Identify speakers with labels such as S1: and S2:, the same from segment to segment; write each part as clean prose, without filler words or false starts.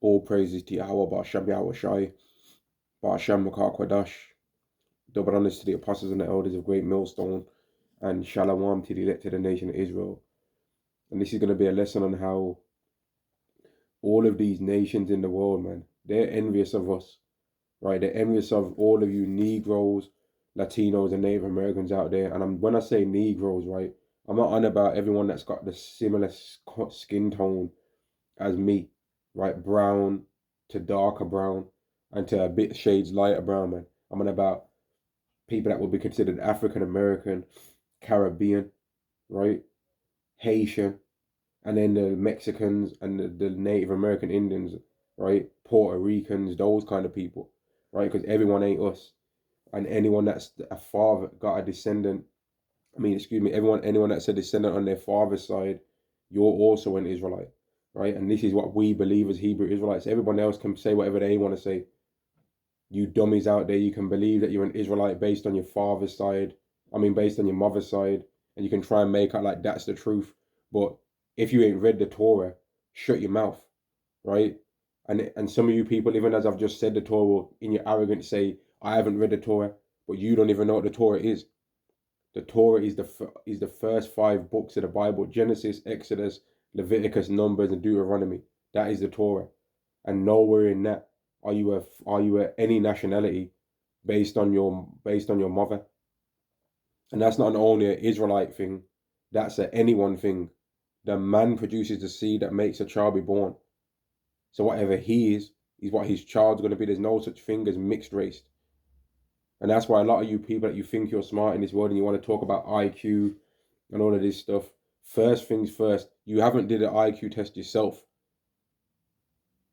S1: All praises to Yahweh, Ba'ashem Yahweh Shai, Ba'ashem Makar Kwadash. Double honors to the apostles and the elders of Great Millstone, and Shalom to the elected nation of Israel. And this is going to be a lesson on how all of these nations in the world, man, they're envious of us, right? They're envious of all of you Negroes, Latinos, and Native Americans out there. And when I say Negroes, right, I'm not on about everyone that's got the similar skin tone as me, right? Brown to darker brown and to a bit shades lighter brown, man. I'm on about people that would be considered African American, Caribbean, right? Haitian, and then the Mexicans and the Native American Indians, right? Puerto Ricans, those kind of people, right? Because everyone ain't us. And anyone that's a father got a descendant, anyone that's a descendant on their father's side, you're also an Israelite, right? And this is what we believe as Hebrew Israelites. Everyone else can say whatever they want to say. You dummies out there, you can believe that you're an Israelite based on your father's side, based on your mother's side, and you can try and make out like that's the truth. But if you ain't read the Torah, shut your mouth, right? And some of you people, even as I've just said the Torah, in your arrogance say, I haven't read the Torah, but you don't even know what the Torah is. The Torah is the first 5 books of the Bible: Genesis, Exodus, Leviticus, Numbers, and Deuteronomy. That is the Torah, and nowhere in that are you any nationality based on your mother. And that's not only an Israelite thing; that's an anyone thing. The man produces the seed that makes a child be born. So whatever he is what his child's going to be. There's no such thing as mixed race. And that's why a lot of you people that you think you're smart in this world and you want to talk about IQ and all of this stuff, first things first, you haven't did an IQ test yourself.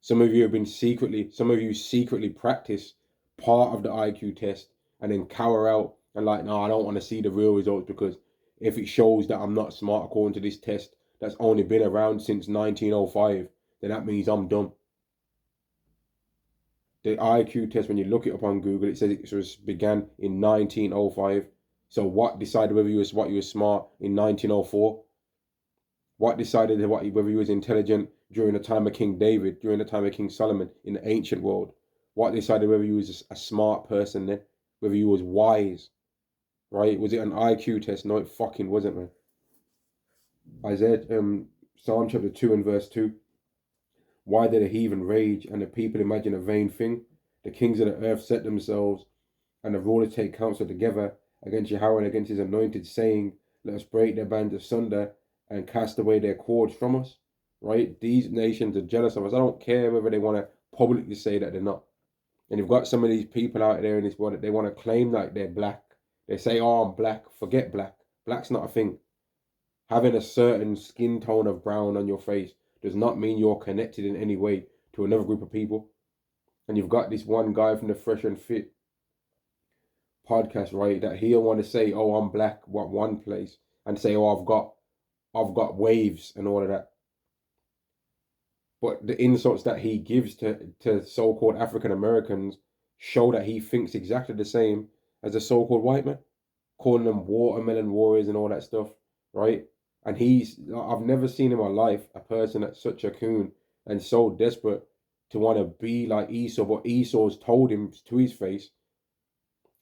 S1: Some of you secretly practice part of the IQ test and then cower out and like, no, I don't want to see the real results, because if it shows that I'm not smart according to this test that's only been around since 1905, then that means I'm dumb. The IQ test, when you look it up on Google, it says it began in 1905. So what decided whether you were smart in 1904? What decided whether you was intelligent during the time of King David, during the time of King Solomon in the ancient world? What decided whether you was a smart person then? Whether you was wise, right? Was it an IQ test? No, it fucking wasn't, man. Psalm chapter 2 and verse 2. Why did the heathen rage and the people imagine a vain thing? The kings of the earth set themselves, and the rulers take counsel together against Yahweh and against his anointed, saying, let us break their bands asunder and cast away their cords from us. Right? These nations are jealous of us. I don't care whether they want to publicly say that they're not. And you've got some of these people out there in this world that they want to claim like they're black. They say, oh, I'm black. Forget black. Black's not a thing. Having a certain skin tone of brown on your face does not mean you're connected in any way to another group of people. And you've got this one guy from the Fresh and Fit podcast, right, that he'll want to say, oh, I'm black, one place, and say, oh, I've got waves and all of that. But the insults that he gives to so-called African Americans show that he thinks exactly the same as the so-called white man, calling them watermelon warriors and all that stuff, right? And I've never seen in my life a person that's such a coon and so desperate to want to be like Esau, but Esau's told him to his face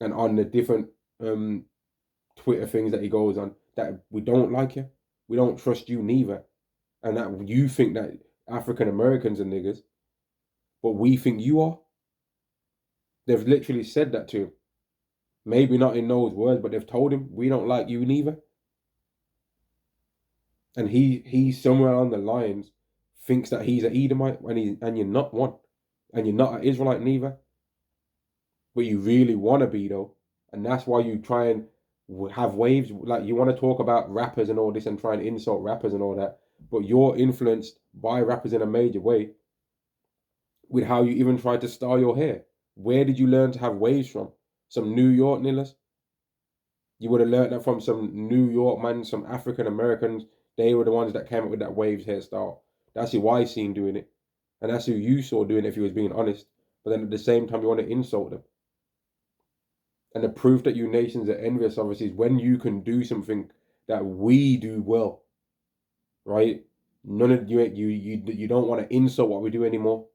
S1: and on the different Twitter things that he goes on that we don't like you, we don't trust you neither, and that you think that African Americans are niggers, but we think you are. They've literally said that to him. Maybe not in those words, but they've told him we don't like you neither. And he somewhere on the lines thinks that he's an Edomite and you're not one. And you're not an Israelite neither. But you really want to be though. And that's why you try and have waves. Like you want to talk about rappers and all this and try and insult rappers and all that. But you're influenced by rappers in a major way with how you even try to style your hair. Where did you learn to have waves from? Some New York niggas? You would have learned that from some New York man, some African Americans. They were the ones that came up with that waves hairstyle. That's who I seen doing it. And that's who you saw doing it if you was being honest. But then at the same time, you want to insult them. And the proof that you nations are envious, obviously, is when you can do something that we do well, right? None of you don't want to insult what we do anymore.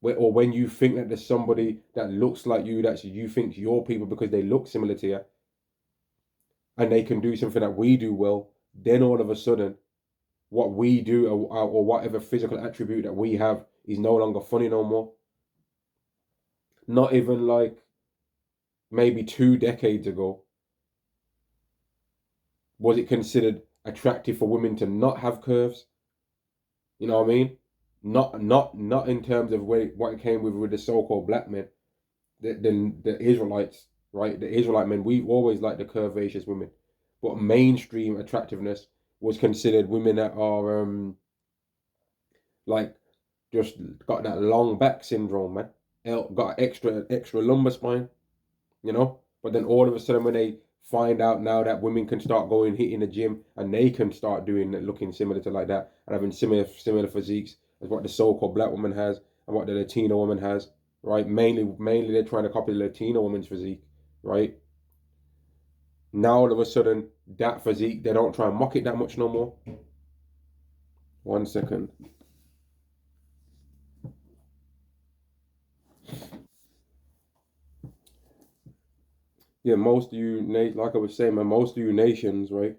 S1: or when you think that there's somebody that looks like you, that you think your people because they look similar to you, and they can do something that we do well, then all of a sudden, what we do or whatever physical attribute that we have is no longer funny no more. Not even like maybe 2 decades ago was it considered attractive for women to not have curves. You know what I mean? Not in terms of what it came with the so-called black men, the Israelites, right? The Israelite men, we always liked the curvaceous women, but mainstream attractiveness was considered women that are like just got that long back syndrome, man. Got extra lumbar spine, you know. But then all of a sudden, when they find out now that women can start going hitting the gym and they can start doing looking similar to like that and having similar physiques as what the so-called black woman has and what the Latino woman has, right? Mainly they're trying to copy the Latino woman's physique, right? Now all of a sudden that physique, they don't try and mock it that much no more. 1 second. Yeah, most of you, like I was saying, man, most of you nations, right?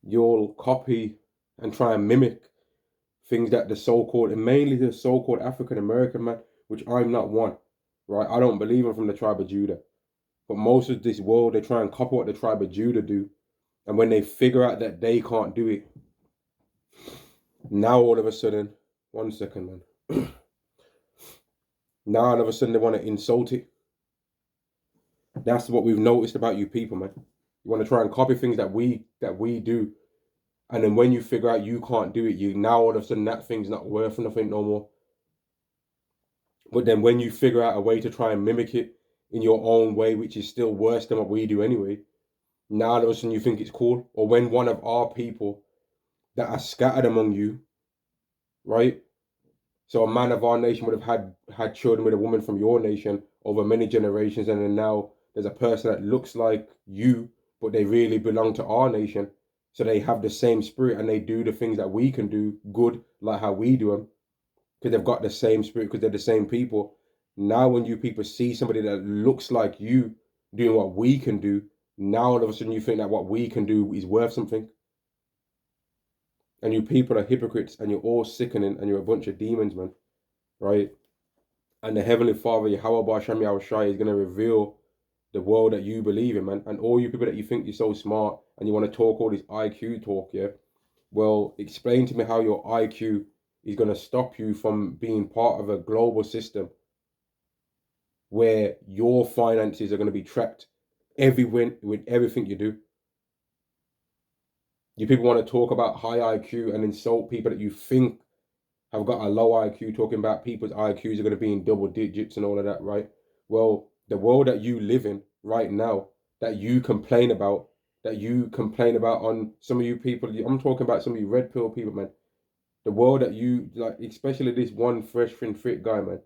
S1: You'll copy and try and mimic things that the so-called, and mainly the so-called African American man, which I'm not one, right? I don't believe I'm from the tribe of Judah. But most of this world, they try and copy what the tribe of Judah do. And when they figure out that they can't do it, now all of a sudden, 1 second, man. Now all of a sudden they want to insult it. That's what we've noticed about you people, man. You want to try and copy things that we do. And then when you figure out you can't do it, you now all of a sudden that thing's not worth nothing no more. But then when you figure out a way to try and mimic it in your own way, which is still worse than what we do anyway, now all of a sudden you think it's cool. Or when one of our people that are scattered among you, right? So a man of our nation would have had children with a woman from your nation over many generations, and then now there's a person that looks like you, but they really belong to our nation. So they have the same spirit and they do the things that we can do good, like how we do them, because they've got the same spirit, because they're the same people. Now, when you people see somebody that looks like you doing what we can do, now all of a sudden you think that what we can do is worth something. And you people are hypocrites and you're all sickening and you're a bunch of demons, man. Right? And the Heavenly Father, Yahweh Ba'Shem Yahushai, is going to reveal the world that you believe in, man. And all you people that you think you're so smart and you want to talk all this IQ talk, yeah? Well, explain to me how your IQ is going to stop you from being part of a global system where your finances are going to be tracked everywhere with everything you do. You people want to talk about high IQ and insult people that you think have got a low IQ, talking about people's IQs are going to be in double digits and all of that, right? Well, the world that you live in right now, that you complain about on some of you people, I'm talking about some of you red pill people, man. The world that you, like, especially this one fresh and fit guy, man.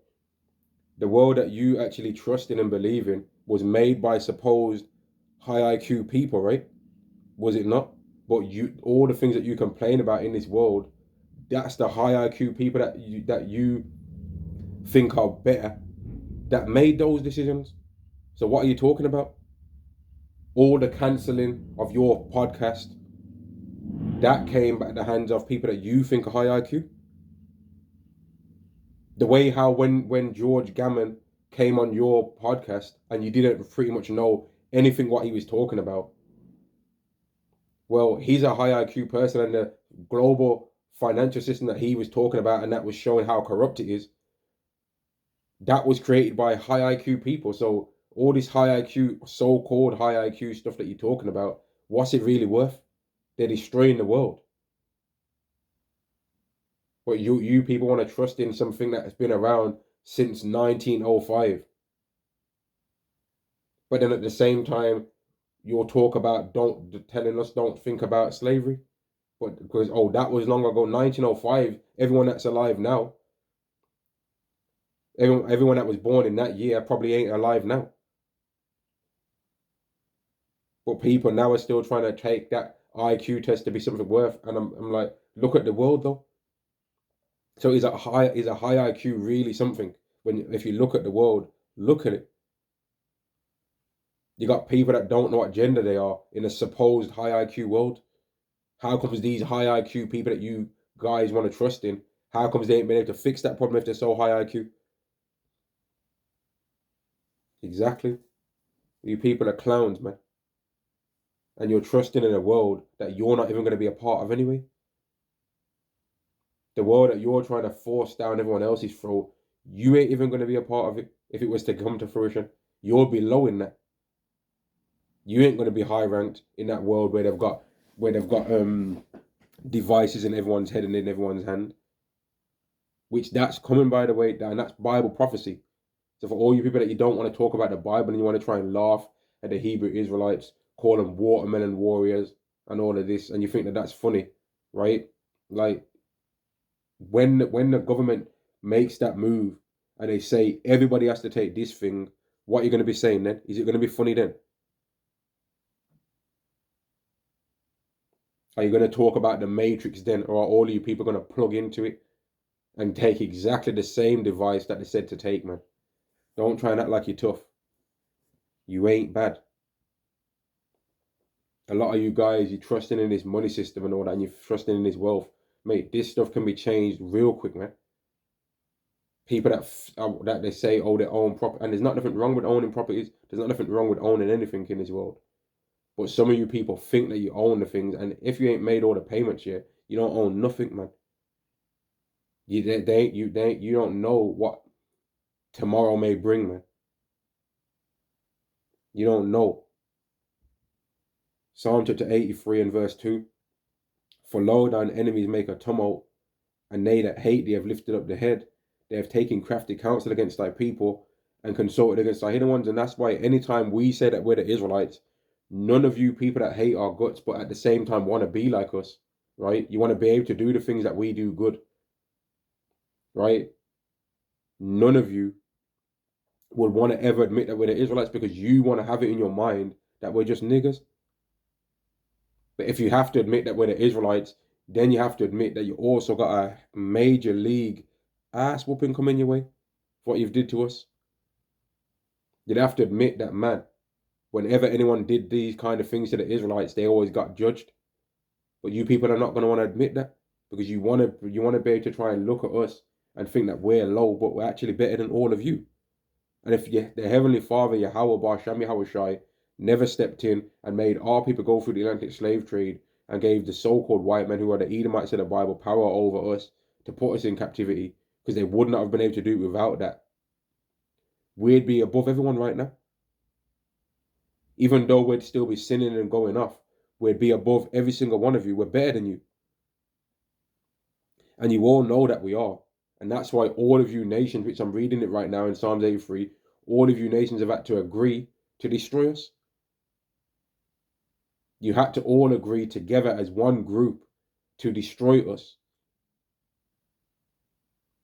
S1: The world that you actually trust in and believe in was made by supposed high IQ people, right? Was it not? But all the things that you complain about in this world, that's the high IQ people that you think are better that made those decisions. So what are you talking about? All the cancelling of your podcast, that came at the hands of people that you think are high IQ. The way how when George Gammon came on your podcast and you didn't pretty much know anything what he was talking about. Well, he's a high IQ person, and the global financial system that he was talking about and that was showing how corrupt it is, that was created by high IQ people. So all this high IQ, so-called high IQ stuff that you're talking about, what's it really worth? They're destroying the world. But you people want to trust in something that has been around since 1905. But then at the same time, you'll talk about telling us don't think about slavery. But because, oh, that was long ago, 1905, everyone that's alive now, everyone that was born in that year probably ain't alive now. But people now are still trying to take that IQ test to be something worth. And I'm like, look at the world though. So is a high IQ really something? If you look at the world, look at it. You got people that don't know what gender they are in a supposed high IQ world. How comes these high IQ people that you guys want to trust in, how comes they ain't been able to fix that problem if they're so high IQ? Exactly. You people are clowns, man. And you're trusting in a world that you're not even going to be a part of anyway. The world that you're trying to force down everyone else's throat, you ain't even going to be a part of it if it was to come to fruition. You're below in that. You ain't going to be high ranked in that world where they've got devices in everyone's head and in everyone's hand. Which that's coming, by the way, and that's Bible prophecy. So for all you people that you don't want to talk about the Bible and you want to try and laugh at the Hebrew Israelites, call them watermelon warriors and all of this, and you think that that's funny, right? Like when the government makes that move and they say everybody has to take this thing, what are you going to be saying then? Is it going to be funny then? Are you going to talk about the Matrix then, or are all of you people going to plug into it and take exactly the same device that they said to take, man? Don't try and act like you're tough. You ain't bad. A lot of you guys, you're trusting in this money system and all that, and you're trusting in this wealth. Mate, this stuff can be changed real quick, man. People that they say, oh, they own property, and there's not nothing wrong with owning properties. There's not nothing wrong with owning anything in this world. But some of you people think that you own the things, and if you ain't made all the payments yet, you don't own nothing, man. You don't know what tomorrow may bring, man. You don't know. Psalm chapter 83 and verse 2. For lo, thine enemies make a tumult, and they that hate thee have lifted up the head. They have taken crafty counsel against thy people and consulted against thy hidden ones. And that's why anytime we say that we're the Israelites, none of you people that hate our guts, but at the same time want to be like us, right? You want to be able to do the things that we do good, right? None of you would want to ever admit that we're the Israelites because you want to have it in your mind that we're just niggers. But if you have to admit that we're the Israelites, then you have to admit that you also got a major league ass whooping coming your way for what you've did to us. You'd have to admit that, man, whenever anyone did these kind of things to the Israelites, they always got judged. But you people are not going to want to admit that because you want to be able to try and look at us and think that we're low, but we're actually better than all of you. And if the Heavenly Father, Yahweh Basham Yahweh Shai, never stepped in and made our people go through the Atlantic slave trade and gave the so-called white men who are the Edomites of the Bible power over us to put us in captivity, because they would not have been able to do it without that, we'd be above everyone right now. Even though we'd still be sinning and going off, we'd be above every single one of you. We're better than you. And you all know that we are. And that's why all of you nations, which I'm reading it right now in Psalms 83, all of you nations have had to agree to destroy us. You had to all agree together as one group to destroy us.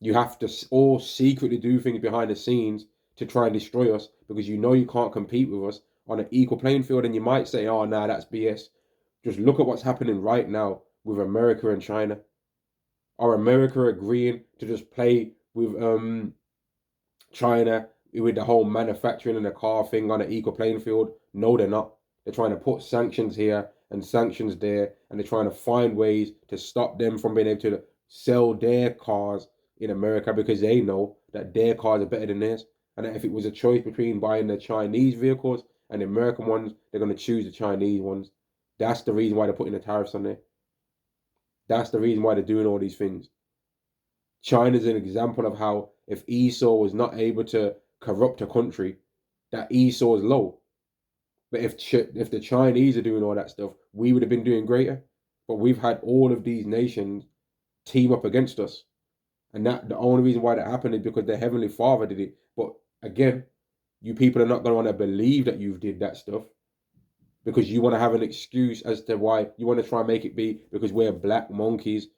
S1: You have to all secretly do things behind the scenes to try and destroy us because you know you can't compete with us on an equal playing field. And you might say, oh, nah, that's BS. Just look at what's happening right now with America and China. Are America agreeing to just play with China with the whole manufacturing and the car thing on an equal playing field? No, they're not. They're trying to put sanctions here and sanctions there, and they're trying to find ways to stop them from being able to sell their cars in America because they know that their cars are better than theirs. And that if it was a choice between buying the Chinese vehicles and the American ones, they're going to choose the Chinese ones. That's the reason why they're putting the tariffs on there. That's the reason why they're doing all these things. China's an example of how if Esau was not able to corrupt a country, that Esau is low. But if the Chinese are doing all that stuff, we would have been doing greater. But we've had all of these nations team up against us. And that the only reason why that happened is because the Heavenly Father did it. But again, you people are not going to want to believe that you've did that stuff because you want to have an excuse as to why you want to try and make it be because we're black monkeys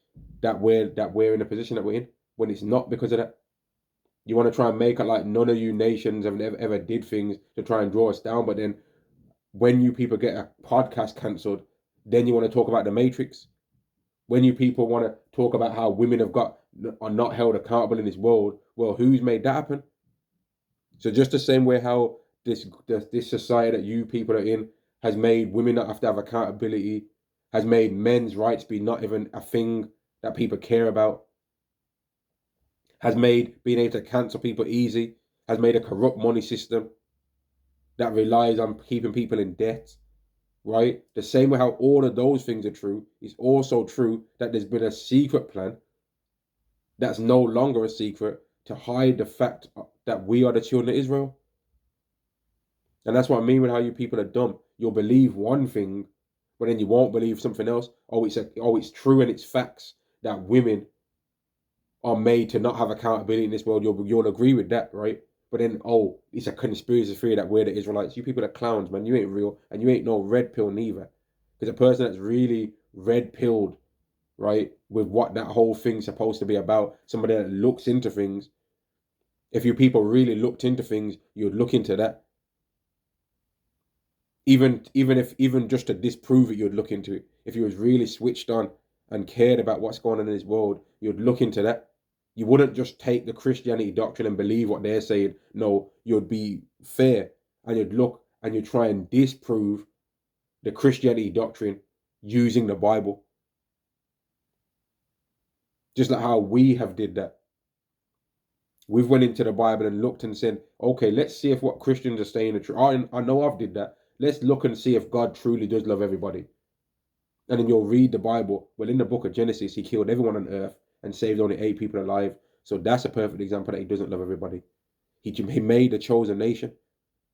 S1: that we're in the position that we're in, when it's not because of that. You want to try and make it like none of you nations have ever did things to try and draw us down, but then when you people get a podcast cancelled, then you want to talk about the Matrix. When you people want to talk about how women have got are not held accountable in this world, well, who's made that happen? So just the same way how this society that you people are in has made women not have to have accountability, has made men's rights be not even a thing that people care about, has made being able to cancel people easy, has made a corrupt money system that relies on keeping people in debt, right? The same way how all of those things are true, it's also true that there's been a secret plan that's no longer a secret to hide the fact that we are the children of Israel. And that's what I mean with how you people are dumb. You'll believe one thing, but then you won't believe something else. It's true and it's facts that women are made to not have accountability in this world. You'll agree with that, right? But then, it's a conspiracy theory that we're the Israelites. You people are clowns, man. You ain't real, and you ain't no red pill neither. Because a person that's really red pilled, right, with what that whole thing's supposed to be about, somebody that looks into things. If you people really looked into things, you'd look into that. Even just to disprove it, you'd look into it. If you was really switched on and cared about what's going on in this world, you'd look into that. You wouldn't just take the Christianity doctrine and believe what they're saying. No, you'd be fair and you'd look and you'd try and disprove the Christianity doctrine using the Bible. Just like how we have did that. We've went into the Bible and looked and said, okay, let's see if what Christians are saying are true. I know I've did that. Let's look and see if God truly does love everybody. And then you'll read the Bible. Well, in the book of Genesis, he killed everyone on earth and saved only 8 people alive. So that's a perfect example that he doesn't love everybody. He made a chosen nation.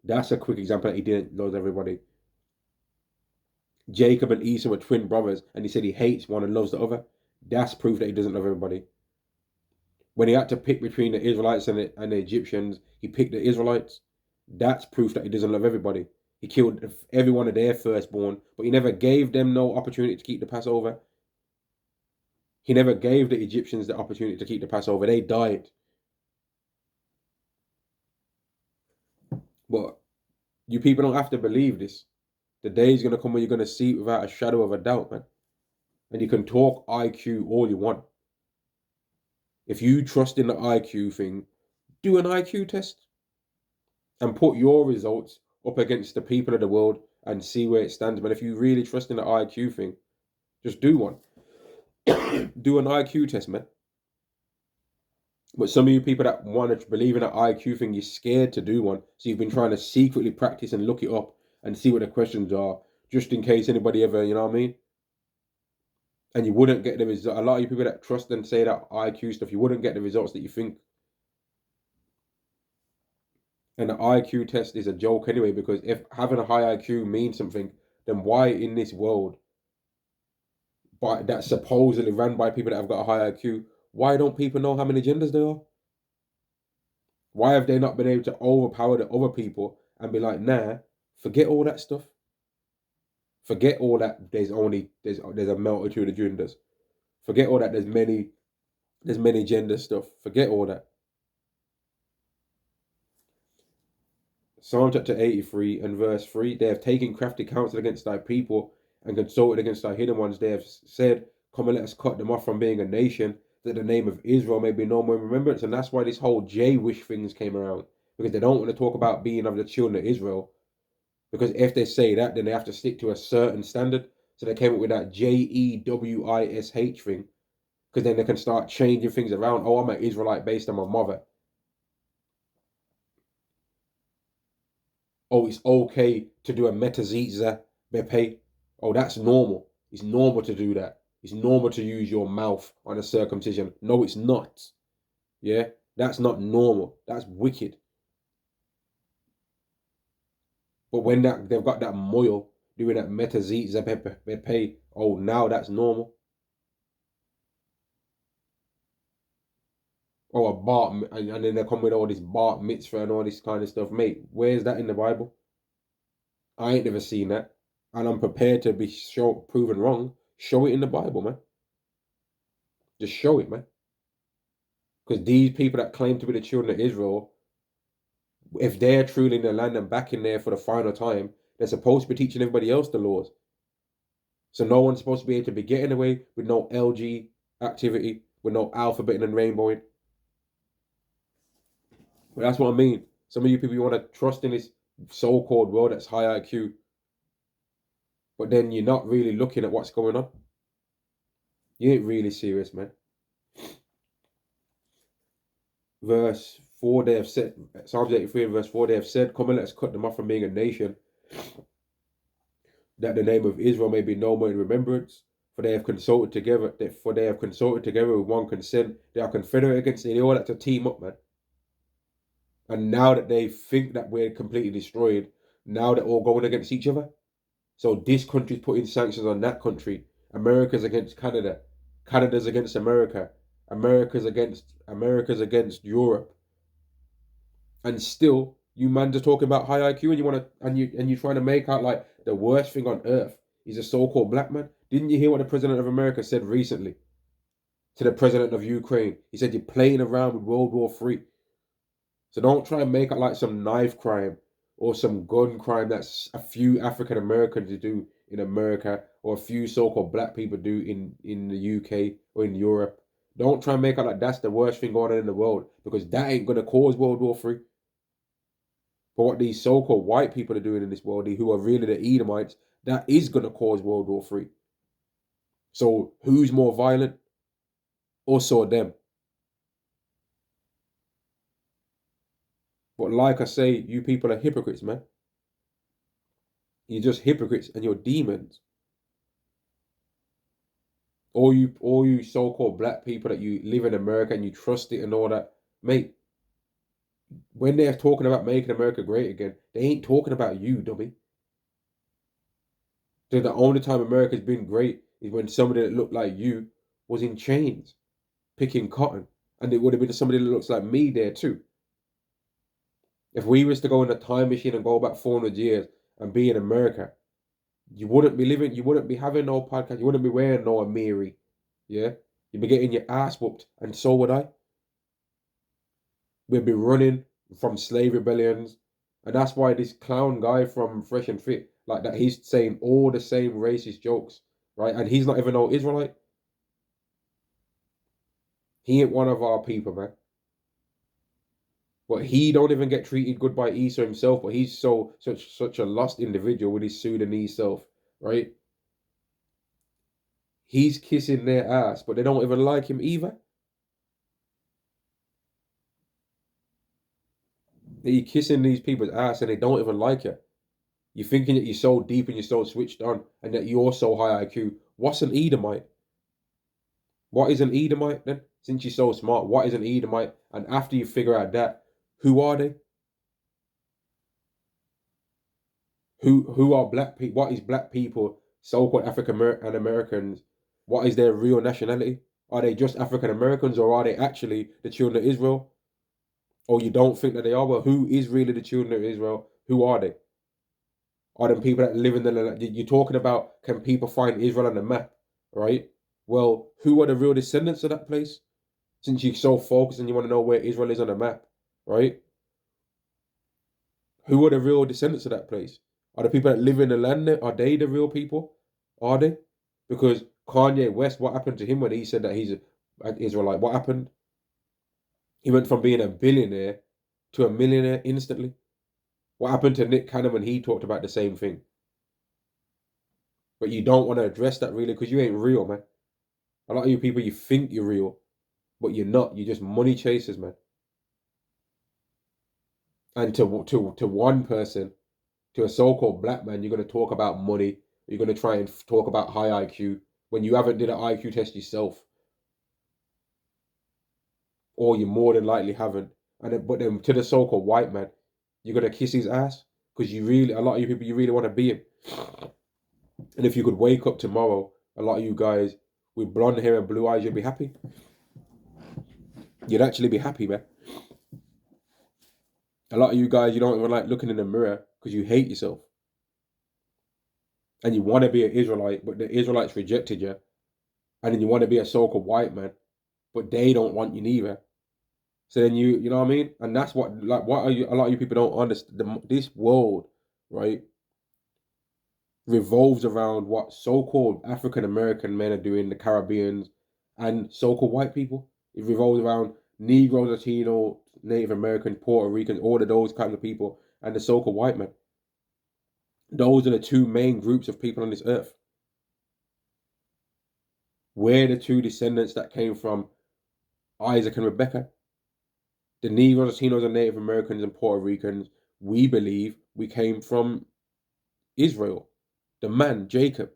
S1: That's a quick example that he didn't love everybody. Jacob and Esau were twin brothers, and he said he hates one and loves the other. That's proof that he doesn't love everybody. When he had to pick between the Israelites and the Egyptians, he picked the Israelites. That's proof that he doesn't love everybody. He killed every one of their firstborn, but he never gave them no opportunity to keep the Passover. He never gave the Egyptians the opportunity to keep the Passover. They died. But you people don't have to believe this. The day is going to come when you're going to see it without a shadow of a doubt, man. And you can talk IQ all you want. If you trust in the IQ thing, do an IQ test and put your results up against the people of the world and see where it stands. But if you really trust in the IQ thing, just do one. Do an IQ test, man. But some of you people that want to believe in an IQ thing, you're scared to do one. So you've been trying to secretly practice and look it up and see what the questions are, just in case anybody ever, you know what I mean? And you wouldn't get the result. A lot of you people that trust and say that IQ stuff, you wouldn't get the results that you think. And the IQ test is a joke anyway, because if having a high IQ means something, then why in this world, that's supposedly run by people that have got a high IQ, why don't people know how many genders there are? Why have they not been able to overpower the other people and be like, nah, forget all that stuff. Forget all that there's a multitude of genders. Forget all that there's many gender stuff. Forget all that. Psalm chapter 83 and verse 3, they have taken crafty counsel against thy people and consulted against thy hidden ones. They have said, come and let us cut them off from being a nation, that the name of Israel may be no more in remembrance. And that's why this whole J-wish things came around, because they don't want to talk about being of the children of Israel. Because if they say that, then they have to stick to a certain standard. So they came up with that JEWISH thing, because then they can start changing things around. Oh, I'm an Israelite based on my mother. Oh, it's okay to do a metaziza bepe. Oh, that's normal. It's normal to do that. It's normal to use your mouth on a circumcision. No, it's not. Yeah, that's not normal. That's wicked. But when they've got that moil doing that metaziza bepe, oh, now that's normal. Oh, a bar, and then they come with all this bar mitzvah and all this kind of stuff. Mate, where's that in the Bible? I ain't never seen that. And I'm prepared to be proven wrong. Show it in the Bible, man. Just show it, man. Because these people that claim to be the children of Israel, if they're truly in the land and back in there for the final time, they're supposed to be teaching everybody else the laws. So no one's supposed to be able to be getting away with no LG activity. with no alphabet and rainbowing. But that's what I mean. Some of you people, you want to trust in this so-called world that's high IQ, but then you're not really looking at what's going on. You ain't really serious, man. Verse 4, they have said, Psalms 83 and verse 4, they have said, come and let us cut them off from being a nation, that the name of Israel may be no more in remembrance. For they have consulted together, with one consent. They are confederate against it. They all have to team up, man. And now that they think that we're completely destroyed, now they're all going against each other. So this country's putting sanctions on that country. America's against Canada. Canada's against America. America's against Europe. And still, you man are talking about high IQ, and you're trying to make out like the worst thing on earth is a so-called black man. Didn't you hear what the president of America said recently to the president of Ukraine? He said you're playing around with World War III. So don't try and make it like some knife crime or some gun crime that's a few African Americans do in America or a few so-called black people do in the UK or in Europe. Don't try and make it like that's the worst thing going on in the world, because that ain't going to cause World War III. But what these so-called white people are doing in this world, who are really the Edomites, that is going to cause World War III. So who's more violent? Also them. But like I say, you people are hypocrites, man. You're just hypocrites and you're demons. All you so-called black people that you live in America and you trust it and all that, mate. When they're talking about making America great again, they ain't talking about you, dummy. So the only time America's been great is when somebody that looked like you was in chains, picking cotton. And it would have been somebody that looks like me there too. If we was to go in a time machine and go back 400 years and be in America, you wouldn't be having no podcast, you wouldn't be wearing no Amiri, yeah? You'd be getting your ass whooped, and so would I. We'd be running from slave rebellions, and that's why this clown guy from Fresh and Fit, like that, he's saying all the same racist jokes, right? And he's not even no Israelite. He ain't one of our people, man. But he don't even get treated good by Esau himself, but he's such a lost individual with his Sudanese self, right? He's kissing their ass, but they don't even like him either. You're kissing these people's ass and they don't even like you. You're thinking that you're so deep and you're so switched on and that you're so high IQ. What's an Edomite? What is an Edomite then? Since you're so smart, what is an Edomite? And after you figure out that, who are they? Who are black people? What is black people, so-called African and Americans? What is their real nationality? Are they just African Americans, or are they actually the children of Israel? Or you don't think that they are? Well, who is really the children of Israel? Who are they? Are them people that live in the land? You're talking about, can people find Israel on the map, right? Well, who are the real descendants of that place? Since you're so focused and you want to know where Israel is on the map, right? Who are the real descendants of that place? Are the people that live in the land there, are they the real people? Are they? Because Kanye West, what happened to him when he said that he's an Israelite? What happened? He went from being a billionaire to a millionaire instantly. What happened to Nick Cannon when he talked about the same thing? But you don't want to address that really because you ain't real, man. A lot of you people, you think you're real, but you're not. You're just money chasers, man. And to one person, to a so-called black man, you're going to talk about money. You're going to try and talk about high IQ when you haven't did an IQ test yourself, or you more than likely haven't. But then to the so-called white man, you're going to kiss his ass because a lot of you people, you really want to be him. And if you could wake up tomorrow, a lot of you guys with blonde hair and blue eyes, you'd be happy. You'd actually be happy, man. A lot of you guys, you don't even like looking in the mirror because you hate yourself. And you want to be an Israelite, but the Israelites rejected you. And then you want to be a so-called white man, but they don't want you neither. So then you know what I mean? And that's what, like, what are you, a lot of you people don't understand. This world, right, revolves around what so-called African American men are doing, the Caribbeans and so-called white people. It revolves around Negro, Latino, Native American, Puerto Rican, all of those kinds of people, and the so-called white man. Those are the two main groups of people on this earth. We're the two descendants that came from Isaac and Rebecca. The Negroes, Latinos, and Native Americans and Puerto Ricans, we believe we came from Israel, the man, Jacob.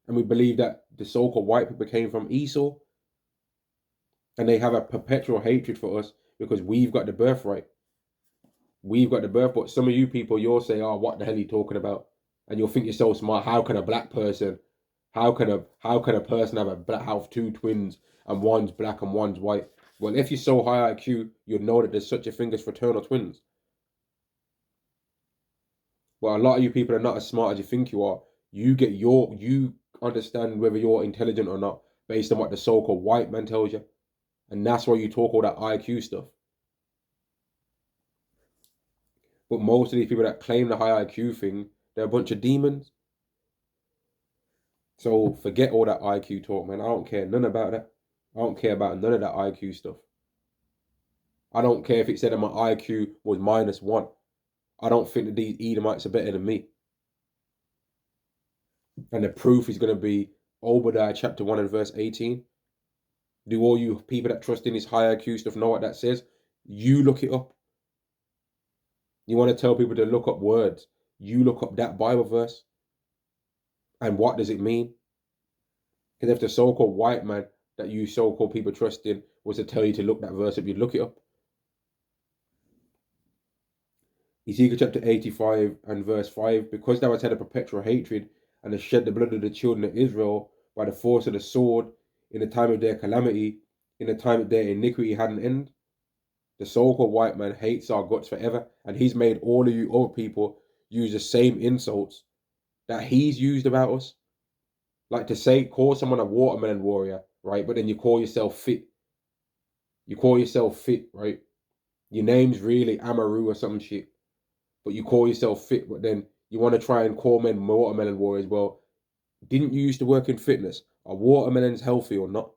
S1: And we believe that the so-called white people came from Esau. And they have a perpetual hatred for us because we've got the birthright. We've got the birth. But some of you people, you'll say, oh, what the hell are you talking about? And you'll think you're so smart. How can a black person, how can a person have two twins and one's black and one's white? Well, if you're so high IQ, you'll know that there's such a thing as fraternal twins. Well, a lot of you people are not as smart as you think you are. You understand whether you're intelligent or not based on what the so-called white man tells you. And that's why you talk all that IQ stuff. But most of these people that claim the high IQ thing, they're a bunch of demons. So forget all that IQ talk, man. I don't care none about that. I don't care about none of that IQ stuff. I don't care if it said that my IQ was -1. I don't think that these Edomites are better than me. And the proof is going to be Obadiah chapter 1 and verse 18. Do all you people that trust in this high IQ stuff know what that says? You look it up. You want to tell people to look up words. You look up that Bible verse. And what does it mean? Because if the so-called white man that you so-called people trust in was to tell you to look that verse up, you'd look it up. Ezekiel chapter 85 and verse 5, because thou hast had a perpetual hatred and hast shed the blood of the children of Israel by the force of the sword in the time of their calamity, in the time of their iniquity had an end. The so-called white man hates our guts forever, and he's made all of you other people use the same insults that he's used about us. Like to say, call someone a watermelon warrior, right? But then you call yourself fit. You call yourself fit, right? Your name's really Amaru or some shit. But you call yourself fit, but then you want to try and call men watermelon warriors. Well, didn't you used to work in fitness? Are watermelons healthy or not?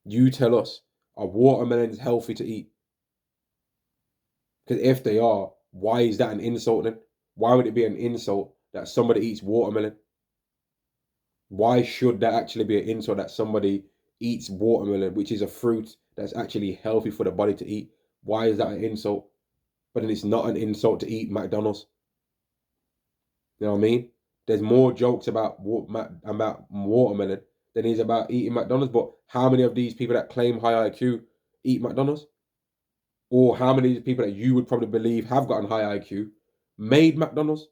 S1: You tell us, are watermelons healthy to eat? Because if they are, why is that an insult then? Why would it be an insult that somebody eats watermelon? Why should that actually be an insult that somebody eats watermelon, which is a fruit that's actually healthy for the body to eat? Why is that an insult? But then it's not an insult to eat McDonald's. You know what I mean? There's more jokes about watermelon than is about eating McDonald's. But how many of these people that claim high IQ eat McDonald's? Or how many people that you would probably believe have gotten high IQ made McDonald's?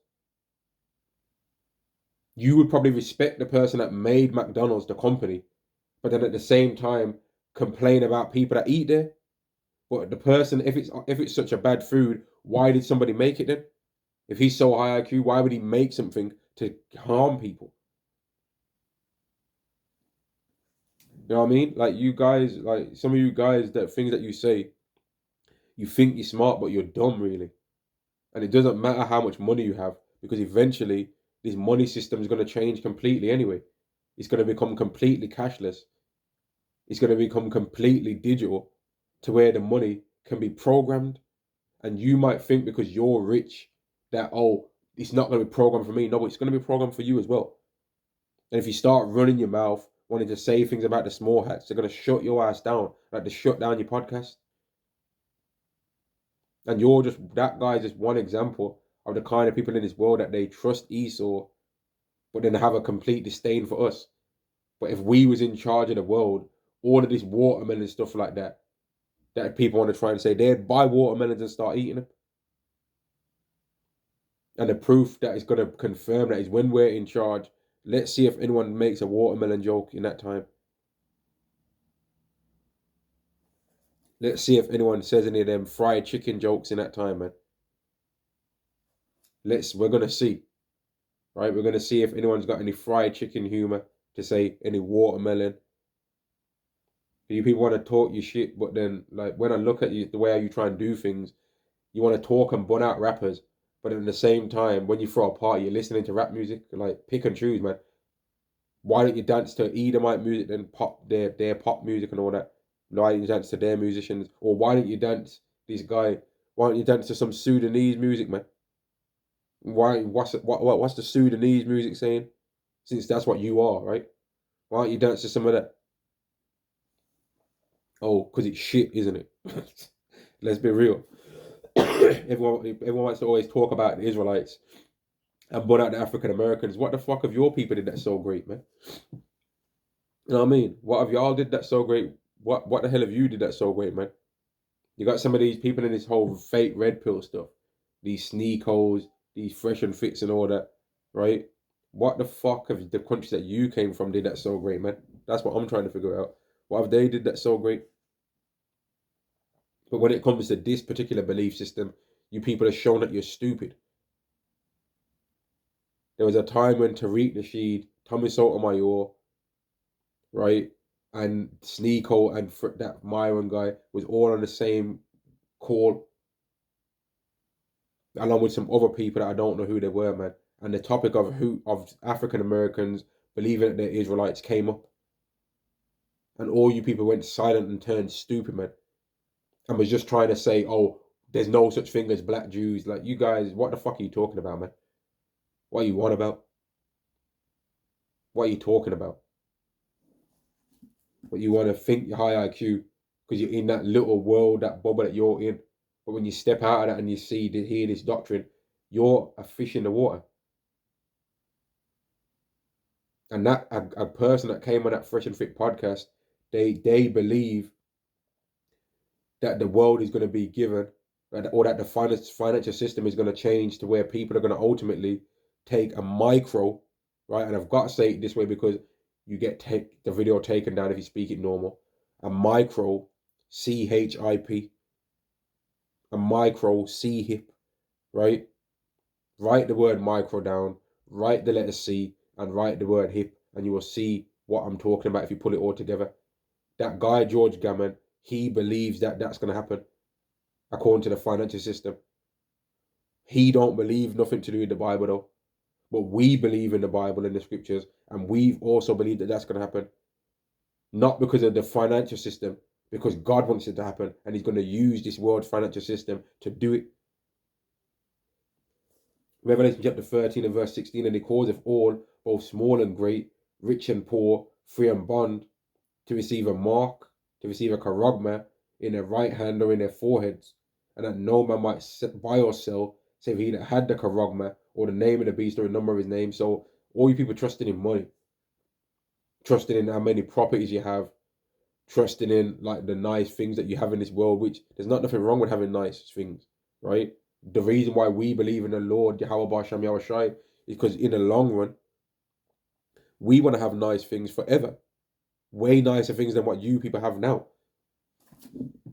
S1: You would probably respect the person that made McDonald's, the company, but then at the same time complain about people that eat there. But the person, if it's such a bad food, why did somebody make it then? If he's so high IQ, why would he make something to harm people? You know what I mean? Like you guys, like some of you guys, that things that you say, you think you're smart, but you're dumb really. And it doesn't matter how much money you have, because eventually this money system is going to change completely anyway. It's going to become completely cashless. It's going to become completely digital to where the money can be programmed. And you might think because you're rich that, oh, it's not going to be programmed for me. No, but it's going to be programmed for you as well. And if you start running your mouth, wanting to say things about the small hats, they're going to shut your ass down, like they shut down your podcast. And that guy's just one example of the kind of people in this world that they trust Esau, but then have a complete disdain for us. But if we was in charge of the world, all of this watermelon stuff like that people want to try and say, they'd buy watermelons and start eating them. And the proof that is going to confirm that is when we're in charge, let's see if anyone makes a watermelon joke in that time. Let's see if anyone says any of them fried chicken jokes in that time, man. We're going to see. Right? We're going to see if anyone's got any fried chicken humor to say, any watermelon. You people want to talk your shit, but then, like, when I look at you, the way you try and do things, you want to talk and bun out rappers, but at the same time, when you throw a party, you're listening to rap music. Like, pick and choose, man. Why don't you dance to Edomite music then pop their pop music and all that? Why don't you dance to their musicians? Or why don't you dance this guy? Why don't you dance to some Sudanese music, man? What's the Sudanese music saying? Since that's what you are, right? Why don't you dance to some of that? Oh, because it's shit, isn't it? Let's be real. everyone wants to always talk about the Israelites and burn out the African Americans. What the fuck have your people did that so great, man? You know what I mean? What have y'all did that so great? What the hell have you did that so great, man? You got some of these people in this whole fake red pill stuff, these sneakos, these fresh and fits and all that, right? What the fuck have the countries that you came from did that so great, man? That's what I'm trying to figure out. What have they did that so great? But when it comes to this particular belief system, you people are shown that you're stupid. There was a time when Tariq Nasheed, Tommy Sotomayor, right, and Sneeko and that Myron guy was all on the same call, along with some other people that I don't know who they were, man. And the topic of African Americans believing that they're Israelites came up, and all you people went silent and turned stupid, man, and was just trying to say, oh, there's no such thing as black Jews. Like, you guys, what the fuck are you talking about, man? What are you on about? What are you talking about? But you want to think you're high IQ because you're in that little world, that bubble that you're in. But when you step out of that and you hear this doctrine, you're a fish in the water. And that a person that came on that Fresh and Fit podcast, they believe that the world is going to be given, or that the financial system is going to change to where people are going to ultimately take a micro, right? And I've got to say it this way because you get the video taken down if you speak it normal. A micro, CHIP, a micro, C-hip, right? Write the word micro down, write the letter C, and write the word hip, and you will see what I'm talking about if you put it all together. That guy, George Gammon, he believes that that's going to happen according to the financial system. He don't believe nothing to do with the Bible, though. But we believe in the Bible and the scriptures, and we've also believed that that's going to happen. Not because of the financial system, because God wants it to happen, and he's going to use this world financial system to do it. Revelation chapter 13 and verse 16, and he causeth all, both small and great, rich and poor, free and bond, to receive a mark, to receive a charagma in their right hand or in their foreheads, and that no man might buy or sell, save he that had the charagma, or the name of the beast, or the number of his name. So all you people trusting in money, trusting in how many properties you have, trusting in like the nice things that you have in this world, which there's nothing wrong with having nice things, right? The reason why we believe in the Lord, Yahweh Basham Yahushai, is because in the long run, we want to have nice things forever. Way nicer things than what you people have now.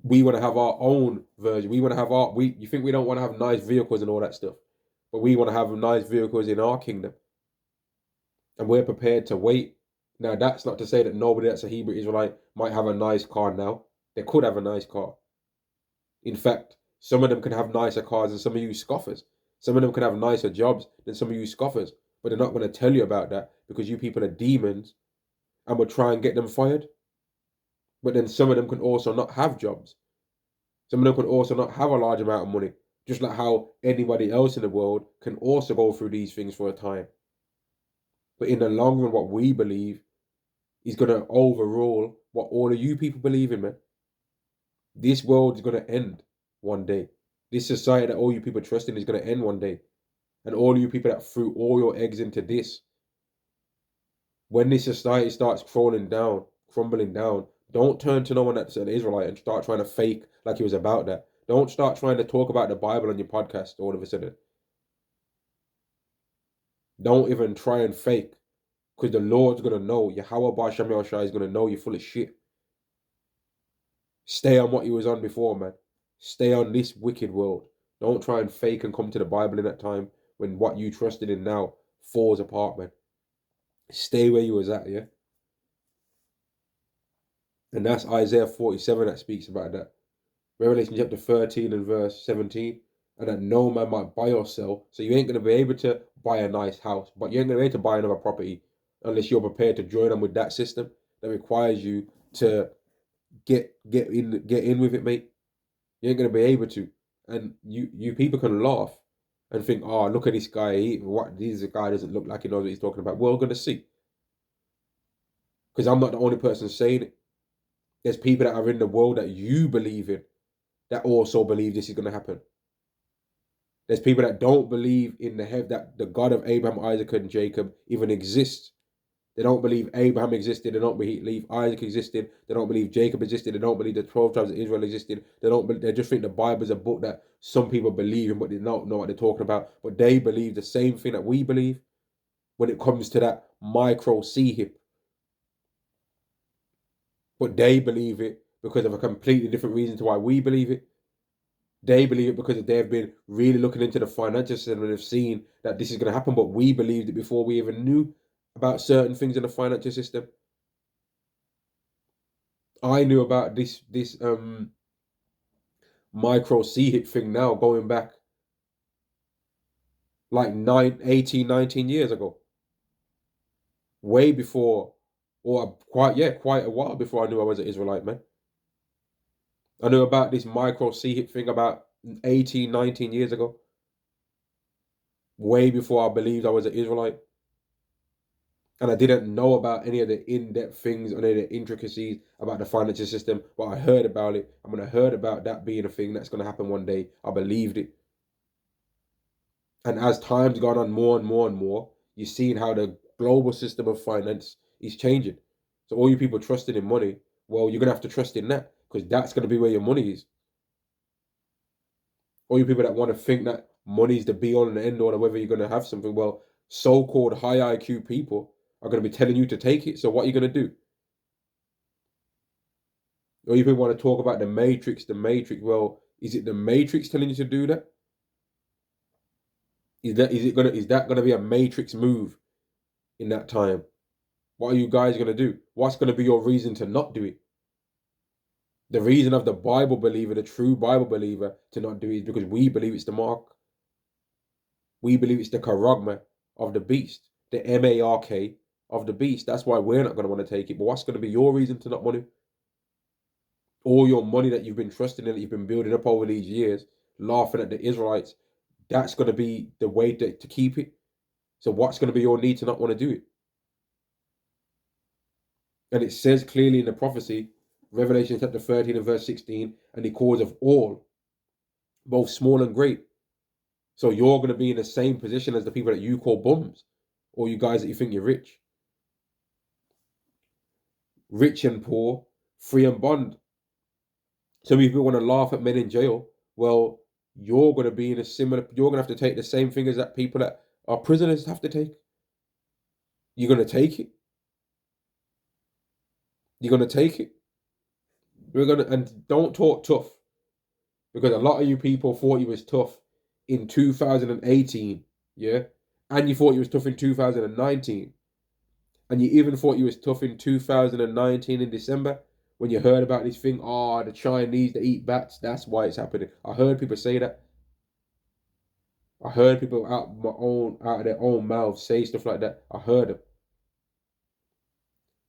S1: We want to have our own version. We want to have you think we don't want to have nice vehicles and all that stuff, but we want to have nice vehicles in our kingdom. And we're prepared to wait. Now, that's not to say that nobody that's a Hebrew Israelite might have a nice car now. They could have a nice car. In fact, some of them can have nicer cars than some of you scoffers. Some of them can have nicer jobs than some of you scoffers. But they're not going to tell you about that because you people are demons and will try and get them fired. But then some of them can also not have jobs. Some of them can also not have a large amount of money. Just like how anybody else in the world can also go through these things for a time. But in the long run, what we believe is going to overrule what all of you people believe in, man. This world is going to end one day. This society that all you people trust in is going to end one day. And all you people that threw all your eggs into this, when this society starts crumbling down, don't turn to no one that's an Israelite and start trying to fake like he was about that. Don't start trying to talk about the Bible on your podcast all of a sudden. Don't even try and fake, because the Lord's going to know. Yahweh Basham Yahushai is going to know you're full of shit. Stay on what you was on before, man. Stay on this wicked world. Don't try and fake and come to the Bible in that time when what you trusted in now falls apart, man. Stay where you was at, yeah? And that's Isaiah 47 that speaks about that. Revelation chapter 13 and verse 17. And that no man might buy or sell. So you ain't going to be able to buy a nice house, but you ain't going to be able to buy another property. unless you're prepared to join them with that system that requires you to get in with it, mate. You ain't gonna be able to. And you people can laugh and think, oh, look at this guy. This guy doesn't look like he knows what he's talking about. We're gonna see. Because I'm not the only person saying it. There's people that are in the world that you believe in that also believe this is gonna happen. There's people that don't believe in that the God of Abraham, Isaac, and Jacob even exists. They don't believe Abraham existed. They don't believe Isaac existed. They don't believe Jacob existed. They don't believe the 12 tribes of Israel existed. They just think the Bible is a book that some people believe in, but they don't know what they're talking about. But they believe the same thing that we believe when it comes to that micro C-hip. But they believe it because of a completely different reason to why we believe it. They believe it because they've been really looking into the financial system and have seen that this is going to happen. But we believed it before we even knew about certain things in the financial system. I knew about this micro C-hip thing now going back like 19 years ago. Way before, or quite a while before I knew I was an Israelite, man. I knew about this micro C-hip thing about 18, 19 years ago. Way before I believed I was an Israelite. And I didn't know about any of the in-depth things, any of the intricacies about the financial system, but I heard about it. I'm going to heard about that being a thing that's going to happen one day. I believed it. And as time's gone on more and more and more, you're seeing how the global system of finance is changing. So all you people trusting in money, well, you're going to have to trust in that because that's going to be where your money is. All you people that want to think that money is the be-all and the end-all or whether you're going to have something, well, so-called high IQ people are going to be telling you to take it. So what are you going to do? Or you people want to talk about the Matrix. Well, is it the Matrix telling you to do that? Is that gonna be a Matrix move in that time? What are you guys gonna do? What's gonna be your reason to not do it? The reason of the Bible believer, the true Bible believer, to not do it is because we believe it's the mark. We believe it's the charagma of the beast, the M-A-R-K of the beast. That's why we're not gonna want to take it. But what's gonna be your reason to not want to? All your money that you've been trusting in, that you've been building up over these years, laughing at the Israelites, that's going to be the way to keep it. So what's going to be your need to not want to do it? And it says clearly in the prophecy, Revelation chapter 13 and verse 16, and he calls of all, both small and great. So you're going to be in the same position as the people that you call bums, or you guys that you think you're rich. Rich and poor, free and bond. Some people want to laugh at men in jail. Well, you're going to be in a similar, you're going to have to take the same thing as that people that are prisoners have to take. You're going to take it. You're going to take it. And don't talk tough. Because a lot of you people thought you was tough in 2018, yeah? And you thought you was tough in 2019. And you even thought you was tough in 2019 in December when you heard about this thing, the Chinese, they eat bats, that's why it's happening. I heard people say that. I heard people out of their own mouths say stuff like that. I heard them.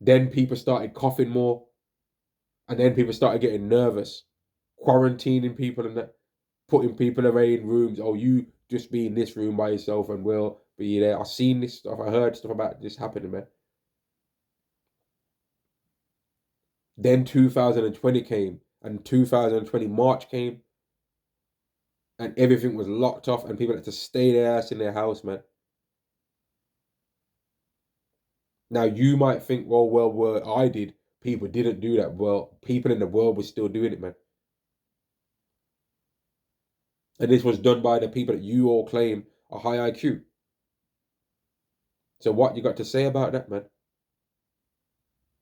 S1: Then people started coughing more. And then people started getting nervous, quarantining people and that, putting people away in rooms. Oh, you just be in this room by yourself and we'll be there. I've seen this stuff. I heard stuff about this happening, man. Then 2020 came and 2020 March came and everything was locked off and people had to stay their ass in their house, man. Now you might think, well, what I did, people didn't do that. Well, people in the world were still doing it, man. And this was done by the people that you all claim are high IQ. So what you got to say about that, man?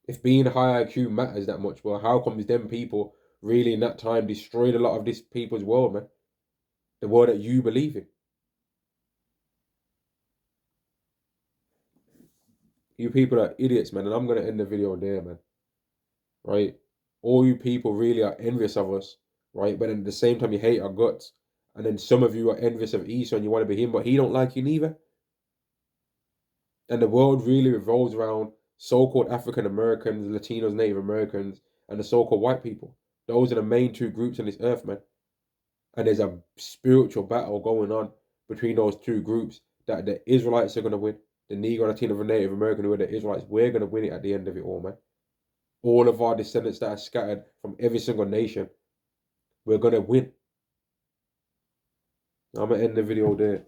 S1: If being high IQ matters that much, well, how comes them people really in that time destroyed a lot of this people's world, man? The world that you believe in. You people are idiots, man, and I'm going to end the video there, man. Right? All you people really are envious of us, right? But at the same time, you hate our guts. And then some of you are envious of Esau and you want to be him, but he don't like you neither. And the world really revolves around so-called African Americans, Latinos, Native Americans, and the so-called white people. Those are the main two groups on this earth, man. And there's a spiritual battle going on between those two groups that the Israelites are going to win. The Negro, Latino, and Native American, who are the Israelites, we're going to win it at the end of it all, man. All of our descendants that are scattered from every single nation, we're going to win. I'm going to end the video there.